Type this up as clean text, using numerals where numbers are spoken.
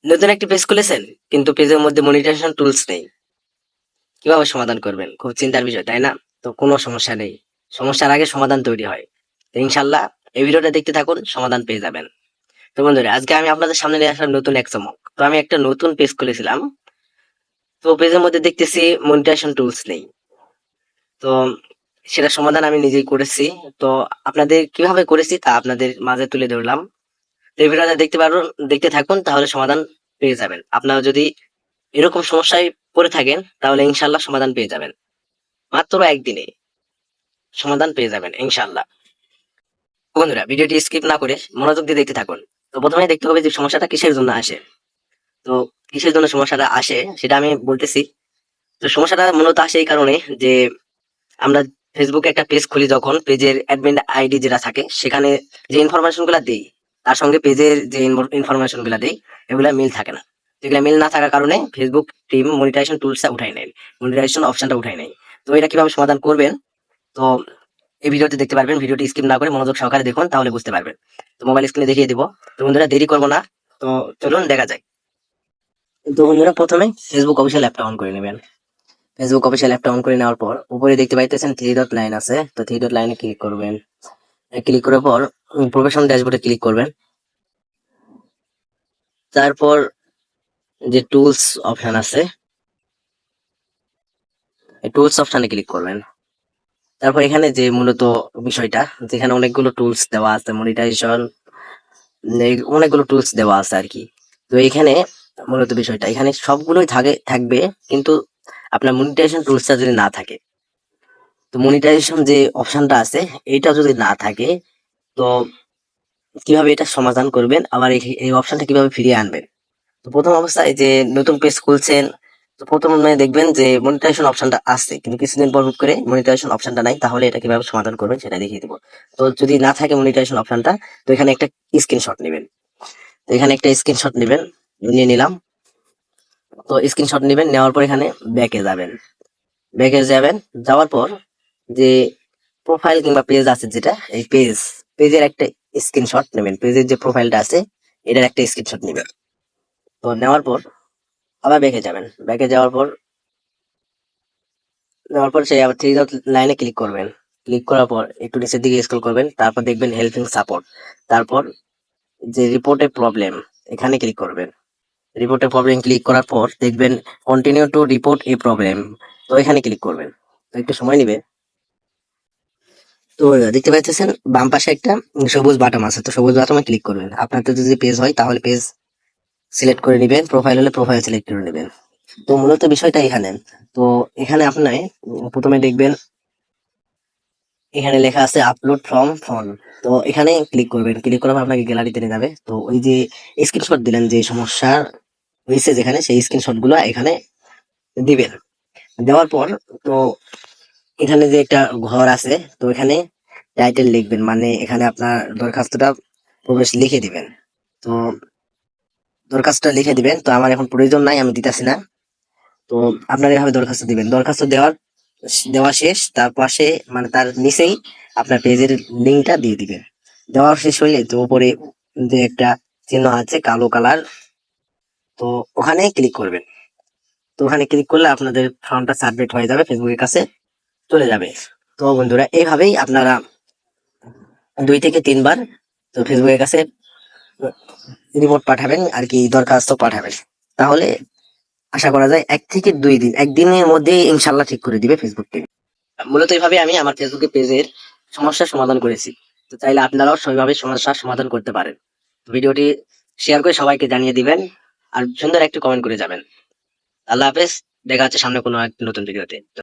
নতুন একটি পেজ খুলেছেন কিন্তু পেজের মধ্যে মনিটাইজেশন টুলস নেই, কিভাবে সমাধান করবেন? খুব চিন্তার বিষয়, তাই না? তো কোনো সমস্যা নেই, সমস্যার আগে সমাধান তৈরি হয়। তো ইনশাল্লাহ এই ভিডিওটা দেখতে থাকুন, সমাধান পেয়ে যাবেন। তো বন্ধুরা, আজকে আমি আপনাদের সামনে নিয়ে আসলাম নতুন এক চমক। তো আমি একটা নতুন পেজ খুলেছিলাম, তো পেজের মধ্যে দেখতেছি মনিটাইজেশন টুলস নেই। তো সেটা সমাধান আমি নিজেই করেছি। তো আপনাদের কিভাবে করেছি তা আপনাদের মাঝে তুলে ধরলাম। তো এই ভিডিওটা দেখতে পারুন, দেখতে থাকুন, তাহলে সমাধান পেয়ে যাবেন। আপনারা যদি এরকম সমস্যায় পড়ে থাকেন তাহলে ইনশাল্লাহ সমাধান পেয়ে যাবেন। মাত্র একদিনে সমাধান পেয়ে যাবেন ইনশাল্লাহ। বন্ধুরা, ভিডিওটি স্কিপ না করে মনোযোগ দিয়ে দেখতে থাকুন। তো প্রথমে দেখতে হবে যে সমস্যাটা কিসের জন্য আসে। তো কিসের জন্য সমস্যাটা আসে সেটা আমি বলতেছি। তো সমস্যাটা মূলত আসে এই কারণে যে আমরা ফেসবুকে একটা পেজ খুলি, যখন পেজের অ্যাডমিন আইডি যেটা থাকে সেখানে যে ইনফরমেশন গুলা দেই, তার সঙ্গে পেজের যে ইনফরমেশন গুলা দেই, এগুলা মিল থাকে না। যেগুলা মিল না থাকার কারণে ফেসবুক টিম মনিটাইজেশন টুলসটা উঠাই নেয়, মনিটাইজেশন অপশনটা উঠাই নেয়। তো এটা কিভাবে সমাধান করবেন, তো এই ভিডিওতে দেখতে পারবেন। ভিডিওটি স্কিপ না করে মনোযোগ সহকারে দেখুন, তাহলে বুঝতে পারবেন। তো মোবাইল স্ক্রিনে দেখিয়ে দিব। তো বন্ধুরা, দেরি করবো না, তো চলুন দেখা যায়। তো বন্ধুরা, প্রথমে ফেসবুক অফিসিয়াল অ্যাপটা অন করে নেবেন। ফেসবুক অফিসিয়াল অ্যাপটা অন করে নেওয়ার পর উপরে দেখতে পাইতেছেন থ্রি ডট লাইন আছে, তো থ্রি ডট লাইনে ক্লিক করবেন। ক্লিক করার পর প্রফেশনাল ড্যাশবোর্ডে ক্লিক করবেন। তারপর যে টুলস অপশন আছে, এই টুলস অপশনে ক্লিক করবেন। তারপর এখানে যে মূলত বিষয়টা, যেখানে অনেকগুলো টুলস দেওয়া আছে, মনিটাইজেশন অনেকগুলো টুলস দেওয়া আছে আর কি। তো এখানে মূলত বিষয়টা, এখানে সবগুলোই থাকবে, কিন্তু আপনার মনিটাইজেশন টুলসটা যদি না থাকে, তো মনিটাইজেশন যে অপশনটা আছে এটা যদি না থাকে, তো কিভাবে এটা সমাধান করবেন, আবার এই অপশনটা কিভাবে ফিরিয়ে আনবেন। তো প্রথম অবস্থায় যে নতুন পেজ খুলছেন, তো প্রথমে দেখবেন যে মনিটাইজেশন অপশনটা আছে, কিন্তু কিছুদিন পর হুট করে মনিটাইজেশন অপশনটা নাই, তাহলে এটা কিভাবে সমাধান করবেন সেটা দেখিয়ে দিব। তো যদি না থাকে মনিটাইজেশন অপশনটা, তো এখানে একটা স্ক্রিনশট নেবেন। তো এখানে একটা স্ক্রিনশট নেবেন, নিয়ে নিলাম। তো স্ক্রিনশট নেবেন, নেওয়ার পর এখানে ব্যাকে যাবেন। ব্যাকে যাবেন, যাওয়ার পর যে প্রোফাইল কিংবা পেজ আছে, যেটা এই পেজের একটা স্ক্রিনশট নেবেন। পেজের যে প্রোফাইলটা আছে এটার একটা স্ক্রিনশট নেবেন। তো নেওয়ার পর আবার ব্যাকে যাবেন। ব্যাকে যাওয়ার পর সেই আবার থ্রি ডট লাইনে ক্লিক করবেন। ক্লিক করার পর একটু নিচের দিকে স্ক্রল করবেন, তারপর দেখবেন হেল্পিং সাপোর্ট। তারপর যে রিপোর্টে প্রবলেম, এখানে ক্লিক করবেন। রিপোর্টে প্রবলেম ক্লিক করার পর দেখবেন continue to report A problem, তো এখানে ক্লিক করবেন। তো একটু সময় নিবে। তো দেখতে পাচ্ছেন বাম পাশে একটা সবুজ বাটন আছে, তো সবুজ বাটনে ক্লিক করবেন। আপনার তো যদি পেজ হয় তাহলে পেজ সিলেক্ট করে নেবেন, প্রোফাইল হলে প্রোফাইল সিলেক্ট করে নেবেন। তো মূলত বিষয়টা এখানে। তো এখানে আপনি প্রথমে দেখবেন এখানে লেখা আছে আপলোড ফ্রম ফোন। তো এখানে ক্লিক করবেন। ক্লিক করার পর আপনাকে গ্যালারিতে নিয়ে যাবে। তো ওই যে স্ক্রিনশট দিলেন, যে সমস্যা হয়েছে যেখানে, সেই স্ক্রিনশট গুলো এখানে দিবেন। দেওয়ার পর তো এখানে যে একটা ঘর আছে, তো এখানে টাইটেল লিখবেন, মানে এখানে আপনার দরখাস্তটা প্রবেশ লিখে দিবেন। তো দরখাস্তটা লিখে দিবেন। তো আমার এখন প্রয়োজন নাই, আমি দিতেছি না। তো আপনারা এভাবে দরখাস্ত দিবেন। দরখাস্ত দেওয়া শেষ, তার পাশে মানে তার নিচেই আপনার পেজের লিঙ্কটা দিয়ে দিবেন। দেওয়া শেষ হইলে তো উপরে যে একটা চিহ্ন আছে কালো কালার, তো ওখানে ক্লিক করবেন। তো ওখানে ক্লিক করলে আপনাদের ফর্মটা সাবমিট হয়ে যাবে, ফেসবুকের কাছে চলে যাবে। তো বন্ধুরা, এইভাবেই আপনারা 2 থেকে 3 বার তো ফেসবুকের কাছে রিপোর্ট পাঠাবেন আর কি, দরখাস্ত পাঠাবেন। তাহলে আশা করা যায় 1 থেকে 2 দিন, একদিনের মধ্যে ইনশাল্লাহ ঠিক করে দিবে ফেসবুক টিম। মূলত এইভাবে আমি আমার ফেসবুকে পেজের সমস্যার সমাধান করেছি। তো চাইলে আপনারাও সেইভাবে সমস্যার সমাধান করতে পারেন। তো ভিডিওটি শেয়ার করে সবাইকে জানিয়ে দিবেন, আর সুন্দর একটি কমেন্ট করে যাবেন। আল্লাহ হাফেজ, দেখা হচ্ছে সামনে কোনো এক নতুন ভিডিওতে।